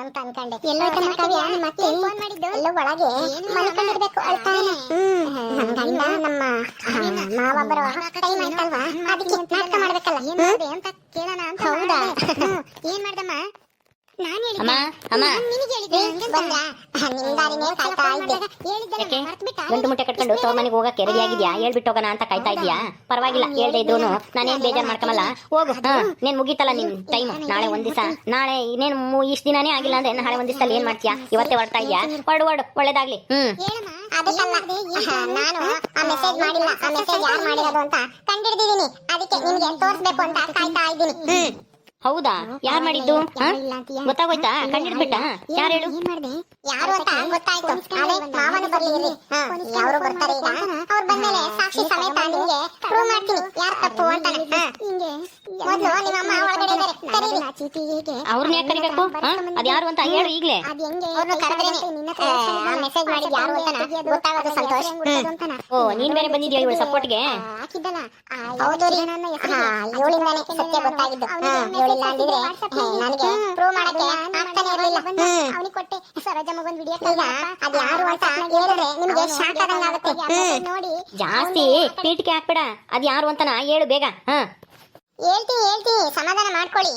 ಅಂತ ಅನ್ಕೊಂಡೆ. ಎಲ್ಲೋ ಕಾವ್ಯ ಮತ್ತೆ ಫೋನ್ ಮಾಡಿದ್ದು ಎಲ್ಲೋ ಒಳಗೆ ಮಲ್ಕೊಂಡಿರ್ಬೇಕು ಅಳ್ತಾನೆ. ನಮ್ ಗಂಡ ನಮ್ಮ ಮಾವ ಬರೋ ಟೈಮ್ ಆಯ್ತಲ್ವಾ, ಅದಕ್ಕೆ ನಾಟಕ ಮಾಡ್ಬೇಕಲ್ಲ. ಏನ್ ಮಾಡ್ದೆ ಅಂತ ಕೇಳೋಣ ಅಂತ. ಹೌದಾ? ಏನ್ ಮಾಡ್ದಮ್ಮ? ನಾನು ಗಂಟು ಮುಟ್ಟೆ ಕಟ್ಕೊಂಡು ತೋರ್ಮನೆಗೆ ಹೋಗಕ್ಕೆ ರೆಡಿ ಆಗಿದ್ಯಾ? ಹೇಳ್ಬಿಟ್ಟು ಹೋಗೋಣ ಅಂತ ಕಾಯ್ತಾ ಇದೀಯಾ? ಪರವಾಗಿಲ್ಲ, ಹೇಳ್ದೆ ಇದ್ರು ನಾನೇನ್ ಬೇಜಾರ್ ಮಾಡ್ಕೊಂಬಲ್ಲ. ಹೋಗು, ನೀನ್ ಮುಗೀತಲ್ಲ ನಿನ್ ಟೈಮ್. ನಾಳೆ ಒಂದ್ ದಿವಸ, ನಾಳೆ ಇನ್ನೇನು ಇಷ್ಟ ದಿನಾನೇ ಆಗಿಲ್ಲ ಅಂದ್ರೆ ನಾಳೆ ಒಂದ್ ದಿವಸದಲ್ಲಿ ಏನ್ ಮಾಡ್ತೀಯಾ? ಇವತ್ತೇ ಹೊರಡ್ತಾ ಇದೀಯಾ? ಹೊರಡು ಒಳ್ಳೇದಾಗ್ಲಿ. ನಾನು ಆ ಮೆಸೇಜ್ ಮಾಡಿಲ್ಲ, ಆ ಮೆಸೇಜ್ ಯಾರು ಮಾಡಿರೋದು ಅಂತ ಕಂಡಿಡ್ದಿದೀನಿ. ಅದಕ್ಕೆ ನಿಮ್ಗೆ ತೋರಿಸ್ಬೇಕು ಅಂತ ಕಾಯ್ತಾ ಇದ್ದೀನಿ. ಹೌದಾ? ಯಾರ್ ಮಾಡಿದ್ದು? ಗೊತ್ತಾಗೋಯ್ತಾ? ಕಂಡಿಡ್ಬಿಟ್ಟ? ಯಾರು ಹೇಳು? ಯಾರು ಅಂತ ಗೊತ್ತಾಯ್ತು. ಅದೇ ಮಾವನ ಬರ್ಲಿ, ಯಾರು ಬರ್ತಾರೆ ಈಗ. ಅವ್ರು ಬಂದ್ಮೇಲೆ ಸಾಕ್ಷಿ ಸಮೇತ ನಿಮ್ಗೆ ಪ್ರೂವ್ ಮಾಡ್ತೀನಿ ಯಾರು ತಪ್ಪು ಅಂತ. ಮೊದ್ಲು ನಿಮ್ಮಮ್ಮ ಒಳಗಡೆ ಇದ್ದಾರೆ, ಅವ್ರನ್ನ ಯಾಕೆ ಕರಿಬೇಕು? ಅದ್ಯಾರು ಅಂತ ಹೇಳು ಈಗ್ಲೇ. ಅವ್ರನ್ನ ಕರೆದ್ರೇನೆ ಮೆಸೇಜ್ ಮಾಡಿದ್ ಯಾರು ಅಂತ ಗೊತ್ತಾಗೋದು. ಸಂತೋಷ್. ಓ, ನೀನ್ ಬೇರೆ ಬಂದಿದ್ಯಾ ಇವಳು ಸಪೋರ್ಟ್ಗೆ? ಹೌದು ರೀ, ಇವಳಿಂದಾನೆ ಸತ್ಯ ಗೊತ್ತಾಗಿದ್ದು. ಇವಳಿಲ್ಲ ಅಂದಿದ್ರೆ ನನಗೆ ಪ್ರೂವ್ ಮಾಡಕ್ಕೆ ಆಗ್ತಾನೆ ಇರಲಿಲ್ಲ. ಅವನಿಗೆ ಕೊಟ್ಟೆ ಸರೋಜ ಮಗನ್ ವಿಡಿಯೋ. ಈಗ ಅದು ಯಾರು ಅಂತ ಹೇಳಿದ್ರೆ ನಿಮ್ಗೆ ಶಾಕ್ ಆದಂಗಾಗುತ್ತೆ ನೋಡಿ. ಜಾಸ್ತಿ ಪೀಟಿಕೆ ಹಾಕ್ಬೇಡ. ಅದ್ ಯಾರು ಅಂತ ಹೇಳು ಬೇಗ. ಹೇಳ್ತೀನಿ, ಸಮಾಧಾನ ಮಾಡ್ಕೊಳ್ಳಿ.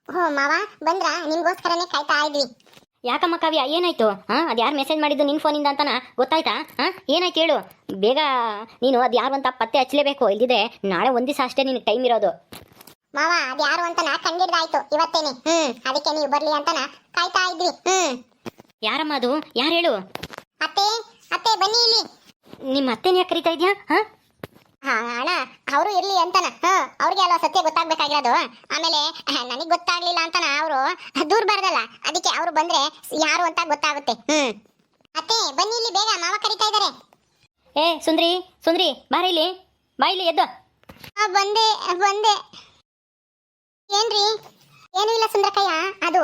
ಹೋ ಮಾವ ಬಂದ್ರ? ನಿಮ್ಗೋಸ್ಕರನೇ ಕಾಯ್ತಾ ಇದ್ವಿ. ಯಾಕಮ್ಮ ಕಾವ್ಯ, ಏನಾಯ್ತು? ಅದ್ ಯಾರು ಮೆಸೇಜ್ ಮಾಡಿದ್ದು ನಿನ್ ಫೋನಿಂದ ಅಂತನ ಗೊತ್ತಾಯ್ತಾ? ಏನಾಯ್ತು ಹೇಳು ಬೇಗ. ನೀನು ಅದ್ ಯಾರು ಅಂತ ಪತ್ತೆ ಹಚ್ಚಲೇಬೇಕು, ಇಲ್ದಿದ್ರೆ ನಾಳೆ ಒಂದ್ ದಿವಸ ಅಷ್ಟೇ ನಿನ್ ಟೈಮ್ ಇರೋದು. ಮಾವ ಅದ್ ಯಾರು ಅಂತ ಕಂಡಿಡ್ದಾಯ್ತು ಇವತ್ತೇನೆ. ಅದಕ್ಕೆ ನೀವು ಬರ್ಲಿ ಅಂತ ಕಾಯ್ತಾ ಇದ್ವಿ. ಯಾರಮ್ಮ ಅದು? ಯಾರು ಹೇಳು? ಅತ್ತೆ ಬನ್ನಿ ಇಲ್ಲಿ. ನಿಮ್ಮ ಅತ್ತೆನ ಯಾಕೆ ಕರಿತಾ ಇದ್ಯಾ? ಅಣ್ಣ ಅವರು ಇರ್ಲಿ ಅಂತನ. ಅವ್ರಿಗೆ ಅಲ್ವಾ ಸತ್ಯ ಗೊತ್ತಾಗ್ಬೇಕಾಗಿರೋದು. ಆಮೇಲೆ ನನಗ್ ಗೊತ್ತಾಗ್ಲಿಲ್ಲ ಅಂತನ ಅವರು ದೂರ್ಬಾರ್ದಲ್ಲ, ಅದಕ್ಕೆ ಅವ್ರು ಬಂದ್ರೆ ಯಾರು ಅಂತ ಗೊತ್ತಾಗುತ್ತೆ. ಅತ್ತೆ ಬನ್ನಿ ಇಲ್ಲಿ ಬೇಗ, ಮಾವ ಕರಿತಾ ಇದಾರೆ. ಏ ಸುಂದ್ರಿ ಬಾರ ಇಲ್ಲಿ, ಬಾ ಇಲ್ಲಿ ಎದ್ದು. ಬಂದೆ. ಏನ್ರಿ? ಏನೂ ಇಲ್ಲ ಸುಂದರಕಯ್ಯ. ಅದು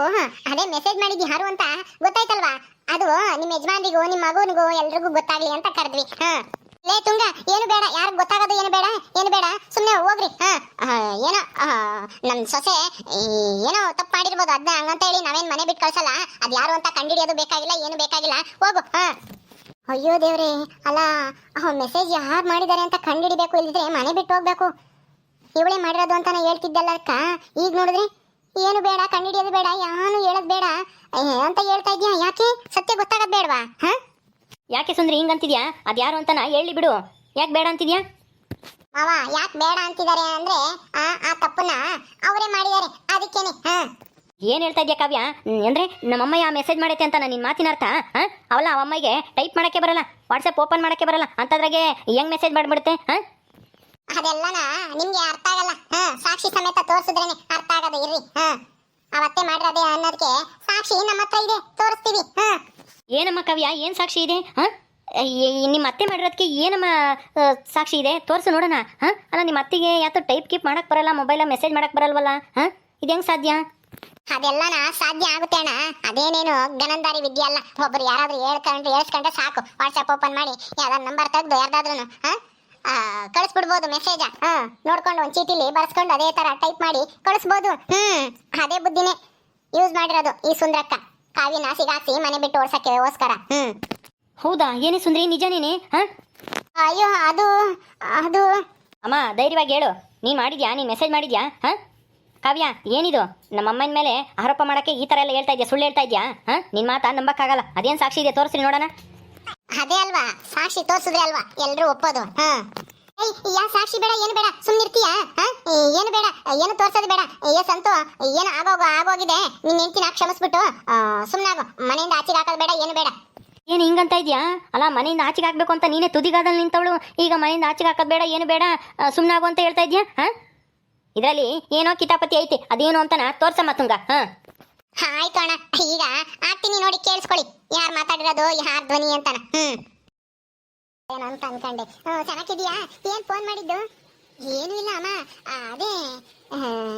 ಅದೇ ಮೆಸೇಜ್ ಮಾಡಿದ್ ಯಾರು ಅಂತ ಗೊತ್ತಾಯ್ತಲ್ವಾ? ಅದು ನಿಮ್ ಯಜಮಾನ್ರಿಗೂ ನಿಮ್ ಮಗುನಿಗೂ ಎಲ್ರಿಗೂ ಗೊತ್ತಾಗ್ಲಿ ಅಂತ ಕರೆದ್ವಿ. ಲೇ ತುಂಗ, ಏನು ಬೇಡ, ಯಾರು ಗೊತ್ತಾಗೋದು ಏನು ಬೇಡ, ಸುಮ್ಮನೆ ಹೋಗ್ರಿ. ಏನೋ ನಮ್ ಸೊಸೆ ಏನೋ ತಪ್ಪು ಮಾಡಿರ್ಬೋದು, ಅದನ್ನ ಹಂಗಂತ ಹೇಳಿ ನಾವೇನ್ ಮನೆ ಬಿಟ್ಟು ಕಳ್ಸಲ್ಲ. ಅದ್ ಯಾರು ಅಂತ ಕಂಡಿಡಿಯೋದು ಬೇಕಾಗಿಲ್ಲ, ಏನು ಬೇಕಾಗಿಲ್ಲ, ಹೋಗು. ಅಯ್ಯೋ ದೇವ್ರೆ, ಅಲ್ಲ ಮೆಸೇಜ್ ಯಾರು ಮಾಡಿದ್ದಾರೆ ಅಂತ ಕಂಡಿಡಿಬೇಕು, ಇಲ್ದಿದ್ರೆ ಮನೆ ಬಿಟ್ಟು ಹೋಗ್ಬೇಕು. ಇವಳೇ ಮಾಡಿರೋದು ಅಂತ ಹೇಳ್ತಿದ್ದಲ್ಲ ಅಕ್ಕ. ಈಗ ನೋಡಿದ್ರಿ ಏನು ಬೇಡ, ಕಂಡಿಡಿಯೋದು ಬೇಡ, ಯಾನು ಹೇಳೋದು ಬೇಡ ಅಂತ ಹೇಳ್ತಾ ಇದ್ಯಾ. ಯಾಕೆ? ಸತ್ಯ ಗೊತ್ತಾಗದ್ ಬೇಡವಾ? ಯಾಕೆ ಸುಂದ್ರಿ ಹಿಂಗಂತಿದ್ಯಾ? ಅದ್ ಯಾರು ಅಂತನ ಹೇಳಿ ಬಿಡು. ಯಾಕೆ ಬೇಡ ಅಂತಿದ್ಯಾ? ಮಾವ ಯಾಕೆ ಬೇಡ ಅಂತಿದ್ದಾರೆ ಅಂದ್ರೆ ಆ ತಪ್ಪನ್ನ ಅವರೇ ಮಾಡಿದ್ದಾರೆ, ಅದಕ್ಕೇನೆ. ಏನ್ ಹೇಳ್ತಾ ಇದ್ಯಾ ಕಾವ್ಯ? ಅಂದ್ರೆ ನಮ್ಮಮ್ಮ ಯಾ ಮೆಸೇಜ್ ಮಾಡೈತೆ ಅಂತ ನಿನ್ ಮಾತಿನ ಅರ್ಥ? ಅವಲ್ಲ ಅವಮ್ಮಗೆ ಟೈಪ್ ಮಾಡಕ್ಕೆ ಬರಲ್ಲ, ವಾಟ್ಸಪ್ ಓಪನ್ ಮಾಡಕ್ಕೆ ಬರಲ್ಲ, ಅಂತದ್ರಾಗೆ ಹೆಂಗ್ ಮೆಸೇಜ್ ಮಾಡ್ಬಿಡುತ್ತೆ? ಅದೆಲ್ಲನ ನಿಮ್ಗೆ ಅರ್ಥ ಆಗಲ್ಲ. ಸಾಕ್ಷಿ ಸಮೇತ ತೋರಿಸಿದ್ರೇನೆ ಅರ್ಥ ಆಗದ. ಇರ್ರಿ, ಅವತ್ತೇ ಮಾಡಿರೋದೇ ಅನ್ನೋದಕ್ಕೆ ಸಾಕ್ಷಿ ನಮ್ಮ ಹತ್ರ ಇದೆ, ತೋರಿಸ್ತೀವಿ. ಏನಮ್ಮ ಕಾವ್ಯ, ಏನ್ ಸಾಕ್ಷಿ ಇದೆ? ನಿಮ್ಮ ಅತ್ತೆ ಮಾಡಿರೋದಕ್ಕೆ ಏನಮ್ಮ ಸಾಕ್ಷಿ ಇದೆ? ತೋರಿಸು ನೋಡೋಣ. ಅಲ್ಲ ನಿಮ್ಮ ಅತ್ತಿಗೆ ಯಾತೋ ಟೈಪ್ ಕೀಪ್ ಮಾಡಕ್ ಬರಲ್ಲ, ಮೊಬೈಲ್ ಮೆಸೇಜ್ ಮಾಡಕ್ ಬರಲ್ವಲ್ಲ? ಇದು ಹೆಂಗ್ ಸಾಧ್ಯ? ಅದೆಲ್ಲನ ಸಾಧ್ಯ ಆಗುತ್ತೆ ಅಣ್ಣ. ಅದೇನೇನು ಗಣಂದಾರಿ ವಿದ್ಯೆ ಅಲ್ಲ. ಒಬ್ರು ಯಾರಾದ್ರೂ ಹೇಳ್ಸ್ಕೊಂಡ್ರೆ ಸಾಕು, ವಾಟ್ಸಪ್ ಓಪನ್ ಮಾಡಿ ಯಾವ್ದಾದ್ರು ನಂಬರ್ ತೆಗೆದು ಯಾರ್ದಾದ್ರೂ ಕಳಿಸ್ಬಿಡ್ಬೋದು ಮೆಸೇಜ. ನೋಡ್ಕೊಂಡು ಒಂದ್ ಚೀಟಿಲಿ ಬರ್ಸ್ಕೊಂಡು ಅದೇ ತರ ಟೈಪ್ ಮಾಡಿ ಕಳಿಸ್ಬೋದು. ಅದೇ ಬುದ್ಧಿನೇ ಯೂಸ್ ಮಾಡಿರೋದು ಈ ಸುಂದ್ರಕ್ಕ, ಕಾವಿನ ಸಿಗಾಸಿ ಮನೆ ಬಿಟ್ಟು ಓಡ್ಸಕ್ಕೋಸ್ಕರ. ಹೌದಾ? ಏನೇ ಸುಂದ್ರಿ, ನಿಜನೇನೆ? ಅಯ್ಯೋ ಅದು ಅಮ್ಮ ಧೈರ್ಯವಾಗಿ ಹೇಳು, ನೀನ್ ಮಾಡಿದ್ಯಾ? ನೀನ್ ಮೆಸೇಜ್ ಮಾಡಿದ್ಯಾ? ಕಾವ್ಯ, ಏನಿದು? ನಮ್ಮಮ್ಮನ ಮೇಲೆ ಆರೋಪ ಮಾಡಕ್ಕೆ ಈ ತರ ಎಲ್ಲ ಹೇಳ್ತಾ ಇದ್ಯಾ? ಸುಳ್ಳು ಹೇಳ್ತಾ ಇದ್ಯಾ? ನಿನ್ ಮಾತಾ ನಂಬಕ್ಕಾಗಲ್ಲ. ಅದೇನ್ ಸಾಕ್ಷಿ ಇದೆ ತೋರಿಸ್ರಿ ನೋಡೋಣ. ಅದೇ ಅಲ್ವಾ ಸಾಕ್ಷಿ, ತೋರ್ಸಿದ್ರೆ ಅಲ್ವಾ ಎಲ್ರು ಒಪ್ಪೋದು. ಯಾ ಸಾಕ್ಷಿ ಬೇಡ, ಏನು ಬೇಡ, ಸುಮ್ನಿರ್ತೀಯ? ಏನು ಬೇಡ, ಏನು ತೋರ್ಸೋದು ಬೇಡ. ಸಂತು, ಏನು ಆಗೋಗಿದೆ, ನಿನ್ನ ಹೆಂಡತಿನ ಕ್ಷಮಿಸ್ಬಿಟ್ಟು ಸುಮ್ನಾಗು. ಮನೆಯಿಂದ ಆಚೆಗೆ ಹಾಕೋದು ಬೇಡ, ಏನು ಬೇಡ. ಏನು ಹಿಂಗಂತ ಇದ್ಯಾ? ಅಲ್ಲ ಮನೆಯಿಂದ ಆಚೆಗೆ ಹಾಕ್ಬೇಕು ಅಂತ ನೀನೇ ತುದಿಗಾದಲ್ಲಿ ನಿಂತವಳು, ಈಗ ಮನೆಯಿಂದ ಆಚೆಗೆ ಹಾಕೋದು ಬೇಡ, ಏನು ಬೇಡ, ಸುಮ್ನಾಗು ಅಂತ ಹೇಳ್ತಾ ಇದ್ಯಾ? ಇದರಲ್ಲಿ ಏನೋ ಕಿತಾಪತಿ ಐತಿ, ಅದೇನು ಅಂತನ ತೋರ್ಸಮ್ಮ ತುಂಗ. ಆಯ್ತು ಅಣ್ಣ, ಈಗ ಆಗ್ತೀನಿ ನೋಡಿ, ಕೇಳಿಸ್ಕೊಳ್ಳಿ ಯಾರು ಮಾತಾಡಿರೋದು, ಯಾರ್ ಧ್ವನಿ ಅಂತಾನ. ಏನು ಅಂತ ಅನ್ಕೊಂಡೆ. ಚೆನ್ನಾಗಿದ್ಯಾ? ಏನ್ ಫೋನ್ ಮಾಡಿದ್ದು? ಏನು ಇಲ್ಲ ಅಮ್ಮ, ಅದೇ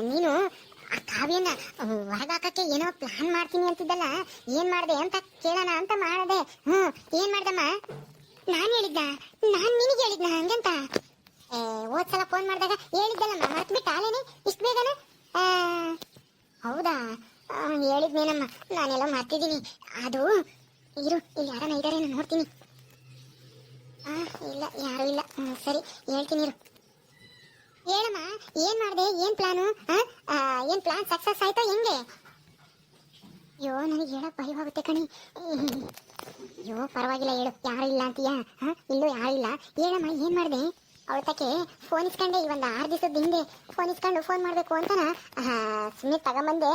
ನೀನು ಆ ಕಾವ್ಯನ ಹೊರಗಾಕಕ್ಕೆ ಏನೋ ಪ್ಲಾನ್ ಮಾಡ್ತೀನಿ ಅಂತಿದ್ದಲ್ಲ, ಏನ್ ಮಾಡ್ದೆ ಅಂತ ಕೇಳೋಣ ಅಂತ ಮಾಡದೆ. ಏನ್ ಮಾಡ್ದಮ್ಮ? ನಾನ್ ನಿನಗೆ ಹೇಳಿದ್ನ ಹಂಗಂತ? ಹೋದ್ಸಲ ಫೋನ್ ಮಾಡಿದಾಗ ಹೇಳಿದ್ದಲ್ಲಮ್ಮ, ಮರ್ತ್ಬಿಟ್ಟ ಅಲ್ಲೇನೆ ಇಷ್ಟು ಬೇಗನ? ಹೌದಾ? ಹೇಳಿದ್ನೇನಮ್ಮ, ನಾನೆಲ್ಲ ಮರ್ತಿದ್ದೀನಿ. ಅದು ಇರು, ಇಲ್ಲಿ ಯಾರನ್ನ ಇದ್ದಾರೆ ನೋಡ್ತೀನಿ. ಇಲ್ಲ, ಯಾರು ಇಲ್ಲ. ಸರಿ, ಹೇಳ್ತೀನಿ ಇರು. ಹೇಳಮ್ಮ, ಏನ್ ಮಾಡಿದೆ? ಏನ್ ಪ್ಲಾನು? ಏನ್ ಪ್ಲಾನ್ ಸಕ್ಸಸ್ ಆಯ್ತಾ ಹೆಂಗೆ? ಅಯ್ಯೋ, ನನಗೆ ಹೇಳಕ್ ಭಯವಾಗುತ್ತೆ ಕಣಿ. ಅಯ್ಯೋ, ಪರವಾಗಿಲ್ಲ ಹೇಳು, ಯಾರು ಇಲ್ಲ ಅಂತೀಯ? ಇಲ್ಲೂ ಯಾರು ಇಲ್ಲ. ಹೇಳಮ್ಮ, ಏನ್ ಮಾಡಿದೆ? ಅವಳ ತಕ್ಕೆ ಫೋನ್ ಇಸ್ಕೊಂಡೆ. ಈ ಒಂದು 6 ದಿವಸದ ಹಿಂದೆ ಫೋನ್ ಇಸ್ಕೊಂಡು ಫೋನ್ ಮಾಡಬೇಕು ಅಂತನ ಸುಮ್ಮನೆ ತಗೊಂಬಂದು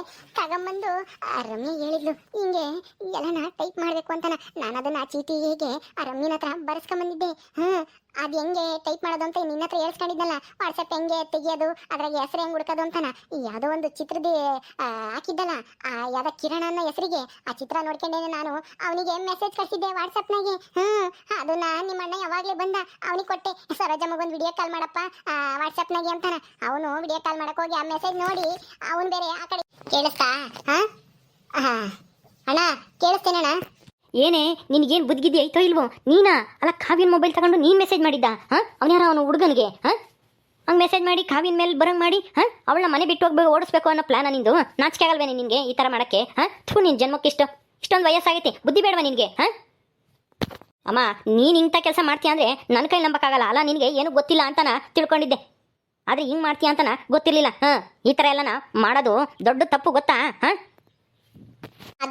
ರಮ್ಯ ಹೇಳಿದ್ಲು, ಹಿಂಗೆ ಎಲ್ಲನ ಟೈಪ್ ಮಾಡಬೇಕು ಅಂತನ. ನಾನು ಅದನ್ನ ಚೀಟಿಗೆ ರಮ್ಯನ ಹತ್ರ ಬರ್ಸ್ಕೊಂಬಂದಿದ್ದೆ. ಅದು ಹೆಂಗೆ ಟೈಪ್ ಮಾಡೋದು ಅಂತ ನಿನ್ನ ಹತ್ರ ಹೇಳ್ಸ್ಕೊಂಡಿದ್ನಲ್ಲ, ವಾಟ್ಸಪ್ ಹೆಂಗೆ ತೆಗಿಯೋದು, ಅದ್ರಾಗ ಹೆಸರು ಹೆಂಗೆ ಹುಡ್ಕೋದು ಅಂತಾನ. ಯಾವುದೋ ಒಂದು ಚಿತ್ರದ ಹಾಕಿದ್ದಲ್ಲ, ಯಾವುದೋ ಕಿರಣ ಅನ್ನೋ ಹೆಸರಿಗೆ. ಆ ಚಿತ್ರ ನೋಡ್ಕೊಂಡೇನೆ ನಾನು ಅವನಿಗೆ ಮೆಸೇಜ್ ಕಳಿಸಿದ್ದೆ ವಾಟ್ಸಪ್ನಾಗೆ. ಅದನ್ನ ನಿಮ್ಮ ಅಣ್ಣ ಯಾವಾಗಲೇ ಬಂದ ಅವನಿಗೆ ಕೊಟ್ಟೆ. ಸರೋಜಮ್ಮಗೊಂದು ವಿಡಿಯೋ ಕಾಲ್ ಮಾಡಪ್ಪ ವಾಟ್ಸಪ್ನಾಗೆ ಅಂತಾನ. ಅವನು ವಿಡಿಯೋ ಕಾಲ್ ಮಾಡಕ್ ಹೋಗಿ ಆ ಮೆಸೇಜ್ ನೋಡಿ ಅವನು ಬೇರೆ ಆ ಕಡೆ. ಕೇಳಿಸ್ತಾ? ಅಣ್ಣ, ಕೇಳಿಸ್ತೇನಣ್ಣ? ಏನೇ, ನಿನ್ಗೇನು ಬುದ್ಧಿಗಿದ್ದಿ ಐತೋ ಇಲ್ವೋ? ನೀನಾ ಅಲ್ಲ ಕಾವ್ಯನ ಮೊಬೈಲ್ ತಗೊಂಡು ನೀನು ಮೆಸೇಜ್ ಮಾಡಿದ್ದ? ಅವನ್ಯಾರ ಅವನು ಹುಡುಗನಿಗೆ ಹಂಗೆ ಮೆಸೇಜ್ ಮಾಡಿ ಕಾವ್ಯನ ಮೇಲೆ ಬರಂಗ್ ಮಾಡಿ ಅವಳನ್ನ ಮನೆ ಬಿಟ್ಟು ಹೋಗ್ಬೇಕು, ಓಡಿಸ್ಬೇಕು ಅನ್ನೋ ಪ್ಲಾನ ನಿಂದು? ನಾಚಿಕೆ ಆಗಲ್ವೇನೆ ನಿನಗೆ ಈ ಥರ ಮಾಡೋಕ್ಕೆ? ನಿನ್ನ ಜನ್ಮಕ್ಕೆ ಇಷ್ಟೊಂದು ವಯಸ್ಸಾಗೈತಿ, ಬುದ್ಧಿ ಬೇಡವಾ ನಿನಗೆ? ಅಮ್ಮ, ನೀನು ಇಂಥ ಕೆಲಸ ಮಾಡ್ತೀಯ ಅಂದರೆ ನನ್ನ ಕೈ ನಂಬಕ್ಕಾಗಲ್ಲ. ಅಲ್ಲ, ನಿನಗೆ ಏನು ಗೊತ್ತಿಲ್ಲ ಅಂತನ ತಿಳ್ಕೊಂಡಿದ್ದೆ, ಆದರೆ ಹಿಂಗೆ ಮಾಡ್ತೀಯ ಅಂತನ ಗೊತ್ತಿರಲಿಲ್ಲ. ಈ ಥರ ಎಲ್ಲನ ಮಾಡೋದು ದೊಡ್ಡ ತಪ್ಪು, ಗೊತ್ತಾ?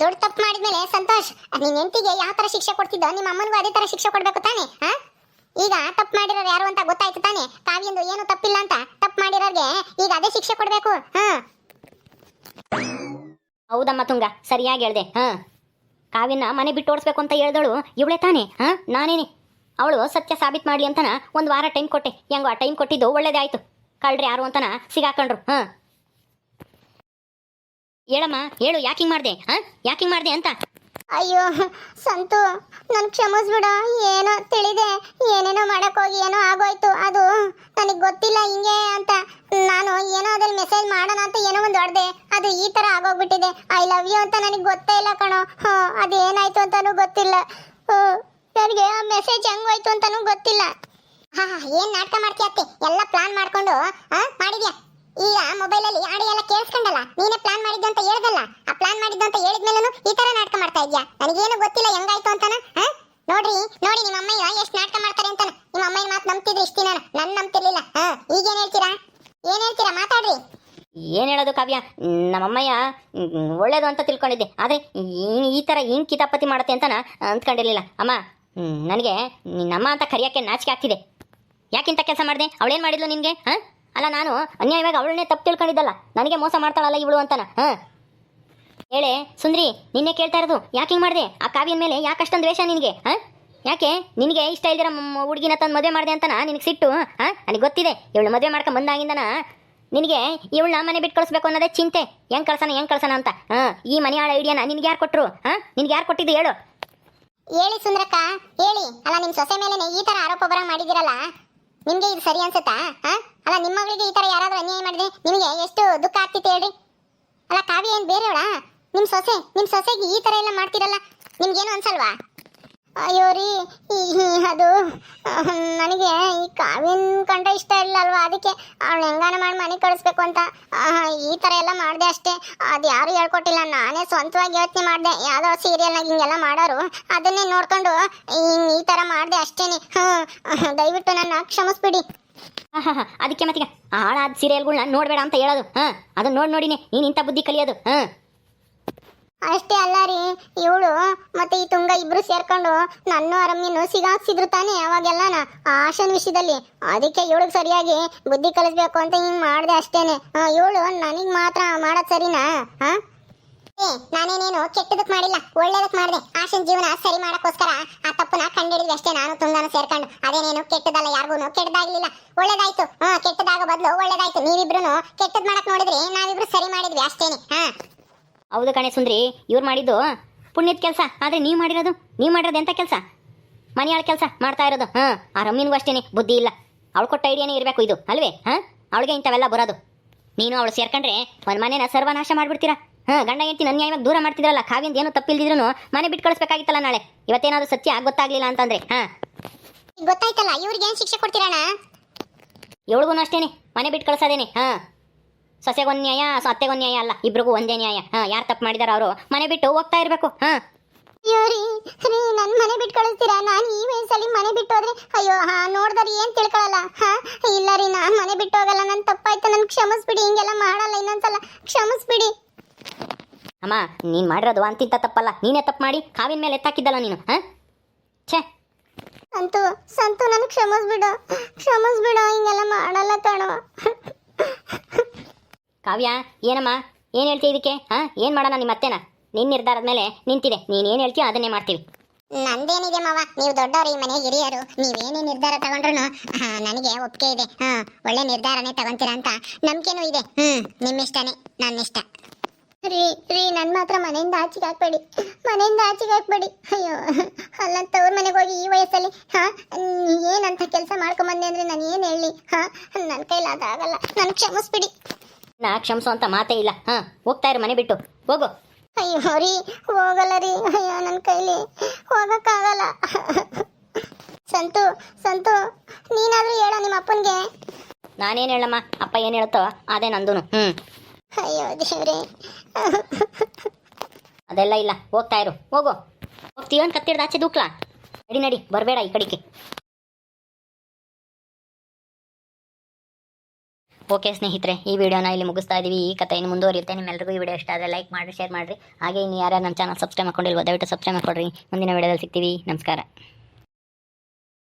ದೊಡ್ಡ ತಪ್ಪು ಮಾಡಿದ್ಮೇಲೆ ಸಂತೋಷ್, ನಿನ್ ಹೆಂಡತಿಗೆ ಯಾವ ತರ ಶಿಕ್ಷೆ ಕೊಡ್ತಿದ್ದೋ ನಿಮ್ಮ ಅಮ್ಮನಿಗೂ ಅದೇ ತರ ಶಿಕ್ಷೆ ಕೊಡ್ಬೇಕು ತಾನೆ? ಈಗ ತಪ್ಪು ಮಾಡಿರೋರು ಯಾರು ಅಂತ ಗೊತ್ತಾಯ್ತು ತಾನೆ? ಕಾವ್ಯಂದು ಏನು ತಪ್ಪಿಲ್ಲ ಅಂತ. ತಪ್ಪು ಮಾಡಿರೋರ್ಗೆ ಈಗ ಅದೇ ಶಿಕ್ಷೆ ಕೊಡ್ಬೇಕು. ಹೌದಮ್ಮ ತುಂಗ, ಸರಿಯಾಗಿ ಹೇಳ್ದೆ. ಕಾವ್ಯನ ಮನೆ ಬಿಟ್ಟು ಓಡಿಸ್ಬೇಕು ಅಂತ ಹೇಳ್ದಳು ಇವಳೆ ತಾನೆ? ನಾನೇನೆ ಅವಳು ಸತ್ಯ ಸಾಬೀತು ಮಾಡಲಿ ಅಂತನ 1 ವಾರ ಟೈಮ್ ಕೊಟ್ಟೆ. ಹೆಂಗೋ ಆ ಟೈಮ್ ಕೊಟ್ಟಿದ್ದು ಒಳ್ಳೇದೇ ಆಯ್ತು. ಕಳ್ರಿ ಯಾರು ಅಂತನ ಸಿಗಾಕೊಂಡ್ರು. ಹೇಳಮ್ಮ, ಹೇಳು, ಯಾಕಿಂಗ್ ಮಾಡಿದೆ? ಯಾಕಿಂಗ್ ಮಾಡಿದೆ ಅಂತ? ಅಯ್ಯೋ ಸಂತು, ನನ್ ಕ್ಷಮಿಸ್ಬಿಡ. ಏನೋ ತಿಳಿದೆ, ಏನೇನೋ ಮಾಡಕ್ ಹೋಗಿ ಏನೋ ಆಗೋಯ್ತು. ಅದು ನನಗೆ ಗೊತ್ತಿಲ್ಲ ಹಿಂಗೆ ಅಂತ. ನಾನು ಏನೋ ಅದ್ರಲ್ಲಿ ಮೆಸೇಜ್ ಮಾಡೋಣ ಅಂತ ಏನೋ ಒಂದು ಹೊಡೆದೆ, ಅದು ಈ ತರ ಆಗೋಗ್ಬಿಟ್ಟಿದೆ. ಐ ಲವ್ ಯು ಅಂತ ನನಗೆ ಗೊತ್ತೇ ಇಲ್ಲ ಕಣೋ. ಅದೇನಾಯ್ತು ಅಂತಾನೂ ಗೊತ್ತಿಲ್ಲ. ನನಗೆ ಆ ಮೆಸೇಜ್ ಹೆಂಗೋಯ್ತು ಅಂತಾನೂ ಗೊತ್ತಿಲ್ಲ. ಏನ್ ನಾಟಕ ಮಾಡ್ತೀಯ ಅತ್ತೆ? ಎಲ್ಲ ಪ್ಲಾನ್ ಮಾಡ್ಕೊಂಡು ಮಾಡಿದ್ಯಾ? ಈಗ ಮೊಬೈಲಲ್ಲಿ ಆಡಿ ಎಲ್ಲ ಕೇಳಿಸ್ಕೊಂಡಲ್ಲ, ನೀನೇ ಪ್ಲಾನ್ ಮಾಡಿದ್ದು ಅಂತ ಹೇಳ್ದಲ್ಲ. ಆ ಪ್ಲಾನ್ ಮಾಡಿದ್ದು ಅಂತ ಹೇಳಿದ್ಮೇಲೂ ಈ ತರ ನಾಟಕ ಮಾಡ್ತಾ ಇದ್ಯಾ? ನನಗೇನು ಗೊತ್ತಿಲ್ಲ ಹೆಂಗಾಯ್ತು ಅಂತಾನ. ನೋಡ್ರಿ ನಿಮ್ಮ ಅಮ್ಮಯ್ಯ ಎಷ್ಟು ನಾಟಕ ಮಾಡ್ತಾರೆ ಅಂತಾನ. ನಿಮ್ಮ ಅಮ್ಮಯ್ಯ ಮಾತು ನಂಬ್ತಿದ್ರಿ ಇಷ್ಟಿ, ನಾನು ನಂಬ್ತಿರ್ಲಿಲ್ಲ. ಈಗೇನ್ ಹೇಳ್ತೀರಾ? ಮಾತಾಡ್ರಿ. ಏನು ಹೇಳೋದು ಕಾವ್ಯ, ನಮ್ಮಮ್ಮಯ್ಯ ಒಳ್ಳೇದು ಅಂತ ತಿಳ್ಕೊಂಡಿದ್ದೆ, ಆದರೆ ಈ ಥರ ಹಿಂಗೆ ಕಿತಾಪತಿ ಮಾಡುತ್ತೆ ಅಂತ ಅಂದ್ಕೊಂಡಿರಲಿಲ್ಲ. ಅಮ್ಮ, ನನಗೆ ನಿನ್ನಮ್ಮ ಅಂತ ಕರೆಯೋಕ್ಕೆ ನಾಚಿಕೆ ಆಗ್ತಿದೆ. ಯಾಕಿಂತ ಕೆಲಸ ಮಾಡಿದೆ? ಅವಳೇನು ಮಾಡಿದ್ಲು ನಿನಗೆ? ಅಲ್ಲ, ನಾನು ಅನ್ಯಾಯವಾಗಿ ಅವಳನ್ನೇ ತಪ್ಪು ತಿಳ್ಕೊಂಡಿದ್ದಲ್ಲ, ನನಗೆ ಮೋಸ ಮಾಡ್ತಾಳಲ್ಲ ಇವಳು ಅಂತಾನ. ಹೇಳೆ ಸುಂದ್ರಿ, ನಿನ್ನೆ ಕೇಳ್ತಾ ಇರೋದು, ಯಾಕೆ ಹಿಂಗೆ ಮಾಡಿದೆ? ಆ ಕಾವ್ಯನ ಮೇಲೆ ಯಾಕಷ್ಟೊಂದು ದ್ವೇಷ ನಿನಗೆ? ಯಾಕೆ ನಿನಗೆ ಇಷ್ಟ ಇಲ್ದಿರ ಹುಡುಗಿನ ತಂದು ಮದುವೆ ಮಾಡಿದೆ ಅಂತನ ನಿನಗೆ ಸಿಟ್ಟು? ನನಗೆ ಗೊತ್ತಿದೆ, ಇವಳು ಮದುವೆ ಮಾಡ್ಕೊಂಡು ಬಂದಾಗಿಂದನ ನಿನಗೆ ಇವಳನ್ನ ಮನೆ ಬಿಟ್ಟು ಕಳಿಸ್ಬೇಕು ಅನ್ನೋದೇ ಚಿಂತೆ. ಹೆಂಗೆ ಕಳ್ಸೋಣ ಅಂತ. ಈ ಮನೆ ಆಳ ಐಡಿಯಾನ ನಿನ್ಗೆ ಯಾರು ಕೊಟ್ಟರು? ನಿನ್ಗೆ ಯಾರು ಕೊಟ್ಟಿದ್ದು ಹೇಳು? ಹೇಳಿ ಸುಂದ್ರಕ್ಕ, ಹೇಳಿ. ಅಲ್ಲ, ನಿಮ್ಮ ಸೊಸೆ ಮೇಲೆ ಈ ತರ ಆರೋಪ ಬರ ಮಾಡಿದಿರಲ್ಲ, ನಿಮ್ಗೆ ಇದು ಸರಿ ಅನ್ಸುತ್ತಾ? ಅಲ್ಲ, ನಿಮ್ಮ ಮಗಳಿಗೆ ಈ ತರ ಯಾರಾದ್ರೂ ಅನ್ಯಾಯ ಮಾಡಿದ್ರೆ ನಿಮಗೆ ಎಷ್ಟು ದುಃಖ ಆಗ್ತಿತ್ತು ಹೇಳ್ರಿ? ಅಲ್ಲ, ಕಾವ್ಯ ಏನ್ ಬೇರೆಯವಳ? ನಿಮ್ಮ ಸೊಸೆಗೆ ಈ ತರ ಎಲ್ಲ ಮಾಡ್ತಿರಲ್ಲ, ನಿಮ್ಗೇನು ಅನ್ಸಲ್ವಾ? ಅಯ್ಯೋ ರೀ, ಅದು ನನಗೆ ಈ ಕಾವ್ಯನ್ ಕಂಡ್ರೆ ಇಷ್ಟ ಇಲ್ಲ ಅಲ್ವಾ, ಅದಕ್ಕೆ ಅವಳು ಹೆಂಗಾನ ಮಾಡಿ ಮನೆ ಕಳಿಸ್ಬೇಕು ಅಂತ ಈ ಥರ ಎಲ್ಲ ಮಾಡಿದೆ ಅಷ್ಟೇ. ಅದು ಯಾರು ಹೇಳ್ಕೊಟ್ಟಿಲ್ಲ, ನಾನೇ ಸ್ವಂತವಾಗಿ ಯೋಚನೆ ಮಾಡಿದೆ. ಯಾವುದೋ ಸೀರಿಯಲ್ನಾಗ ಹಿಂಗೆಲ್ಲ ಮಾಡೋರು, ಅದನ್ನೇ ನೋಡ್ಕೊಂಡು ಈ ಥರ ಮಾಡಿದೆ ಅಷ್ಟೇನೆ. ದಯವಿಟ್ಟು ನನ್ನ ಕ್ಷಮಿಸ್ಬಿಡಿ. ಅದಕ್ಕೆ ಮತ್ತೀಗ ಹಾಳಾದ ಸೀರಿಯಲ್ಗಳನ್ನ ನೋಡಬೇಡ ಅಂತ ಹೇಳೋದು. ಅದನ್ನ ನೋಡಿನೇ ನೀನು ಇಂಥ ಬುದ್ಧಿ ಕಲಿಯೋದು. ಅಷ್ಟೇ ಅಲ್ಲ ರೀ, ಇವಳು ಮತ್ತೆ ಈ ತುಂಗ ಇಬ್ರು ಸೇರ್ಕೊಂಡು ನನ್ನ ರಮ್ಯನು ಸಿಗಾಕ್ಸಿದ್ರು ತಾನೆ ಅವಾಗೆಲ್ಲನ ಆಶನ್ ವಿಷಯದಲ್ಲಿ. ಅದಕ್ಕೆ ಇವಳಿಗೆ ಸರಿಯಾಗಿ ಬುದ್ಧಿ ಕಲಿಸ್ಬೇಕು ಅಂತ ಹಿಂಗ್ ಮಾಡ್ದೆ ಅಷ್ಟೇನೆ. ಇವಳು ನನಗ್ ಮಾತ್ರ ಮಾಡೋದ್ ಸರಿನಾ? ನಾನೇನೇನು ಕೆಟ್ಟದಕ್ ಮಾಡಿಲ್ಲ, ಒಳ್ಳೇದಕ್ ಮಾಡಿದೆ. ಆಶನ್ ಜೀವನ ಸರಿ ಮಾಡಕ್ಕೋಸ್ಕರ ಆ ತಪ್ಪನ ಕಂಡಿಡಿದ್ವಿ ಅಷ್ಟೇ, ನಾನು ತುಂಗಾನ ಸೇರ್ಕೊಂಡು. ಅದೇನೇನು ಕೆಟ್ಟದಲ್ಲ, ಯಾರಿಗೂ ಕೆಟ್ಟದಾಗ್ಲಿಲ್ಲ, ಒಳ್ಳೇದಾಯ್ತು. ಕೆಟ್ಟದಾಗ ಬದಲು ಒಳ್ಳೇದಾಯ್ತು. ನೀವಿಬ್ರು ಕೆಟ್ಟದ್ ಮಾಡಕ್ ನೋಡಿದ್ರಿ, ನಾವಿಬ್ರು ಸರಿ ಮಾಡಿದ್ವಿ ಅಷ್ಟೇನೆ. ಹೌದು ಕಣೆ ಸುಂದ್ರಿ, ಇವ್ರು ಮಾಡಿದ್ದು ಪುಣ್ಯದ ಕೆಲಸ, ಆದರೆ ನೀವು ಮಾಡಿರೋದು ಎಂಥ ಕೆಲಸ? ಮನೆಯಾಳ ಕೆಲಸ ಮಾಡ್ತಾ ಇರೋದು. ಆ ರಮ್ಯನಿಗೂ ಅಷ್ಟೇನೆ ಬುದ್ಧಿ ಇಲ್ಲ. ಅವಳು ಕೊಟ್ಟ ಐಡಿಯಾನೇ ಇರಬೇಕು ಇದು, ಅಲ್ವೇ? ಅವಳಿಗೆ ಇಂಥವೆಲ್ಲ ಬರೋದು. ನೀನು ಅವಳು ಸೇರ್ಕೊಂಡ್ರೆ ಒಂದು ಮನೇನ ಸರ್ವನಾಶ ಮಾಡ್ಬಿಡ್ತೀರಾ. ಗಂಡ ಹೆಂಡತಿ ಅನ್ಯಾಯವಾಗಿ ದೂರ ಮಾಡ್ತಿದ್ರಲ್ಲ, ಕಾವ್ಯಂದ ಏನು ತಪ್ಪಿಲ್ದಿದ್ರು ಮನೆ ಬಿಟ್ಟು ಕಳಿಸ್ಬೇಕಾಗಿತ್ತಲ್ಲ ನಾಳೆ. ಇವತ್ತೇನಾದ್ರು ಸತ್ಯ ಗೊತ್ತಾಗ್ಲಿಲ್ಲ ಅಂತಂದ್ರೆ ಗೊತ್ತಾಯ್ತಲ್ಲ, ಇವ್ರಿಗೆ ಏನು ಶಿಕ್ಷೆ ಕೊಡ್ತೀರಣ್ಣ? ಇವಳಿಗೂ ಅಷ್ಟೇನೆ ಮನೆ ಬಿಟ್ಟು ಕಳಿಸೋದೇನೆ. ಸೊಸೆಗೊಂದು ನ್ಯಾಯ ಅತ್ತೆಗೊಂದು ನ್ಯಾಯ ಅಲ್ಲ, ಇಬ್ರಿಗೂ ಒಂದೇ ನ್ಯಾಯ. ಯಾರು ತಪ್ಪು ಮಾಡಿದಾರ ಅವರು ಮನೆ ಬಿಟ್ಟು ಹೋಗ್ತಾ ಇರಬೇಕು. ಅಯ್ಯೋ ರೀ ನನ್ ಮನೆ ಬಿಟ್ಟು ಕಳಿಸ್ತೀರಾ? ನಾನು ಈ ವಯಸ್ಸಲ್ಲಿ ಮನೆ ಬಿಟ್ಟು ಹೋದ್ರೆ ಅಯ್ಯೋ ನೋಡ್ದಾರ ಏನ್ ತಿಳ್ಕೊಳಲ್ಲ. ಇಲ್ಲ ರೀ, ನಾನ್ ಮನೆ ಬಿಟ್ಟು ಹೋಗಲ್ಲ. ನನ್ ತಪ್ಪಾಯ್ತು, ನನ್ ಕ್ಷಮಿಸ್ಬಿಡಿ. ಹಿಂಗೆಲ್ಲ ಮಾಡಲ್ಲ ಇನ್ನೊಂದ್ಸಲ, ಕ್ಷಮಿಸ್ಬಿಡಿ. ಅಮ್ಮ, ನೀನ್ ಮಾಡಿರೋದು ಅಂತಿಂತ ತಪ್ಪಲ್ಲ. ನೀನೇ ತಪ್ಪು ಮಾಡಿ ಕಾವಿನ ಮೇಲೆ ಎತ್ತಾಕಿದ್ದಲ್ಲ ನೀನು. ಛೇ ಸಂತು ಸಂತು, ನನ್ ಕ್ಷಮಿಸ್ಬಿಡು, ಹಿಂಗೆಲ್ಲ ಮಾಡಲ್ಲ ಕಣೋ. ಕಾವ್ಯ, ಏನಮ್ಮ, ಏನ್ ಹೇಳ್ತೀಯ ಇದಕ್ಕೆ? ಏನ್ ಮಾಡೋಣ? ನಿಮ್ಮ ಅತ್ತೆನ ನಿನ್ನ ನಿರ್ಧಾರದ ಮೇಲೆ ನಿಂತಿದೆ. ನೀನ್ ಏನ್ ಹೇಳ್ತೀಯ ಅದನ್ನೇ ಮಾಡ್ತೀವಿ. ನಂದೇನಿದೆ ಮಾವ, ನೀವು ದೊಡ್ಡವರು, ಈ ಮನೆ ಹಿರಿಯರು. ನೀವೇನೇ ನಿರ್ಧಾರ ತಗೊಂಡ್ರು ನನಗೆ ಒಪ್ಪಿಗೆ ಇದೆ. ಒಳ್ಳೆ ನಿರ್ಧಾರನೇ ತಗೊಂತೀರಾ ಅಂತ ನಂಬಿಕೆನೂ ಇದೆ. ನಿಮ್ಮಿಷ್ಟನೇ, ನನ್ನ ಇಷ್ಟ. ರೀ ನನ್ನ ಮಾತ್ರ ಮನೆಯಿಂದ ಆಚೆಗೆ ಹಾಕ್ಬೇಡಿ. ಅಯ್ಯೋ ಅಲ್ಲಂತವ್ರ ಮನೆಗೆ ಹೋಗಿ ಈ ವಯಸ್ಸಲ್ಲಿ ಏನಂತ ಕೆಲಸ ಮಾಡ್ಕೊಂಬಂದೆ ಅಂದ್ರೆ ನಾನು ಏನು ಹೇಳಿ? ನನ್ನ ಕೈಲಾಗಲ್ಲ, ನನ್ ಕ್ಷಮಿಸ್ಬಿಡಿ. ನಾ ಕ್ಷಮಿಸೋ ಅಂತ ಮಾತೇ ಇಲ್ಲ. ಹೋಗ್ತಾ ಇರು, ಮನೆ ಬಿಟ್ಟು ಹೋಗು. ಅಯ್ಯೋ ರೀ, ಹೋಗಲ್ಲ ರೀ. ಅಯ್ಯೋ ನನ್ನ ಕೈಲಿ ಹೋಗಕ್ಕಾಗಲ್ಲ. ಸಂತು ನೀನಾದ್ರೂ ಹೇಳ ನಿಮ್ಮ ಅಪ್ಪನ್ಗೆ. ನಾನೇನು ಹೇಳಮ್ಮ, ಅಪ್ಪ ಏನು ಹೇಳುತ್ತೋ ಅದೇ ನಂದೂನು. ಅಯ್ಯೋ ದೇವ್ರೆ. ಅದೆಲ್ಲ ಇಲ್ಲ, ಹೋಗ್ತಾ ಇರು, ಹೋಗು. ಹೋಗ್ತೀವನ್ ಕತ್ತಿಡ್ದು ಆಚೆ ದೂಕ್ಲಾ? ನಡಿ ಬರಬೇಡ ಈ ಕಡೆಗೆ. ಓಕೆ ಸ್ನೇಹಿತರೆ, ಈ ವಿಡಿಯೋನ ಇಲ್ಲಿ ಮುಗಿಸ್ತಾ ಇದೀವಿ. ಈ ಕಥೆ ಇನ್ನು ಮುಂದುವರಿಯುತ್ತೆ. ನಿಮ್ಮೆಲ್ಲರಿಗೂ ಈ ವಿಡಿಯೋ ಇಷ್ಟ ಆದರೆ ಲೈಕ್ ಮಾಡಿ, ಶೇರ್ ಮಾಡಿರಿ. ಹಾಗೆ ಇನ್ನು ಯಾರು ನಮ್ಮ ಚಾನಲ್ ಸಬ್ಸ್ಕ್ರೈಬ್ ಮಾಡ್ಕೊಂಡಿಲ್ವೋ ದಯವಿಟ್ಟು ಸಬ್ಸ್ಕ್ರೈಬ್ ಮಾಡ್ಕೊಡ್ರಿ. ಮುಂದಿನ ವಿಡಿಯೋದಲ್ಲಿ ಸಿಗ್ತೀವಿ. ನಮಸ್ಕಾರ.